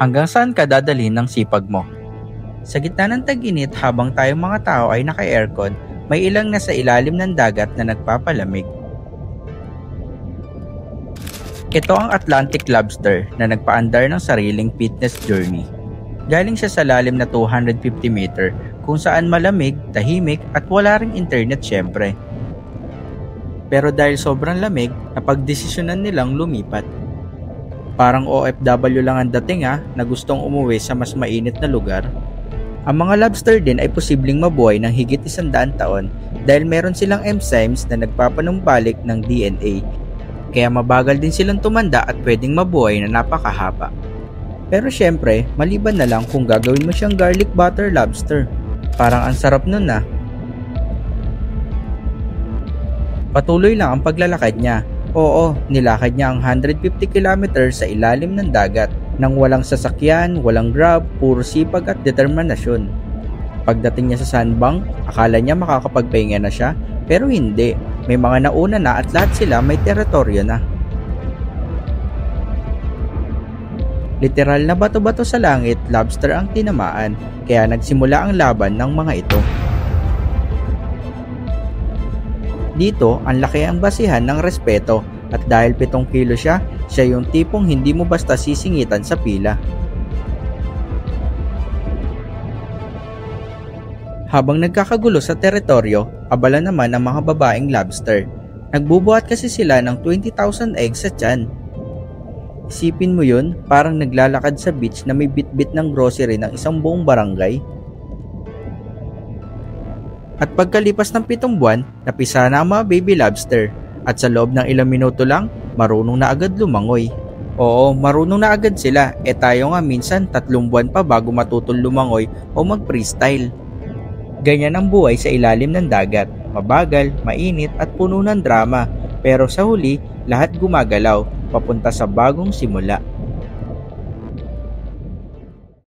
Hanggang saan ka dadalhin ng sipag mo? Sa gitna ng tag-init habang tayong mga tao ay naka-aircon, may ilang nasa ilalim ng dagat na nagpapalamig. Ito ang Atlantic lobster na nagpaandar ng sariling fitness journey. Galing siya sa lalim na 250 meter kung saan malamig, tahimik at wala ring internet syempre. Pero dahil sobrang lamig, napagdesisyonan nilang lumipat. Parang OFW lang ang dating na gustong umuwi sa mas mainit na lugar. Ang mga lobster din ay posibleng mabuhay ng higit 100 taon dahil meron silang enzymes na nagpapanumbalik ng DNA. Kaya mabagal din silang tumanda at pwedeng mabuhay na napakahaba. Pero syempre, maliban na lang kung gagawin mo siyang garlic butter lobster. Parang ang sarap nun . Patuloy lang ang paglalakad niya. Oo, nilakad niya ang 150 kilometers sa ilalim ng dagat nang walang sasakyan, walang grab, puro sipag at determinasyon. Pagdating niya sa sandbank, akala niya makakapagpahinga na siya, pero hindi. May mga nauna na at lahat sila may teritoryo na. Literal na bato-bato sa langit, lobster ang tinamaan, kaya nagsimula ang laban ng mga ito. Dito, ang laki ang basihan ng respeto at dahil 7 kilo siya yung tipong hindi mo basta sisingitan sa pila. Habang nagkakagulo sa teritoryo, abala naman ang mga babaeng lobster. Nagbubuhat kasi sila ng 20,000 eggs sa tiyan. Isipin mo yun, parang naglalakad sa beach na may bitbit ng grocery ng isang buong barangay. At pagkalipas ng 7 buwan, napisa na ang mga baby lobster at sa loob ng ilang minuto lang, marunong na agad lumangoy. Oo, marunong na agad sila, tayo nga minsan 3 buwan pa bago matutong lumangoy o mag-freestyle. Ganyan ang buhay sa ilalim ng dagat, mabagal, mainit at puno ng drama, pero sa huli, lahat gumagalaw, papunta sa bagong simula.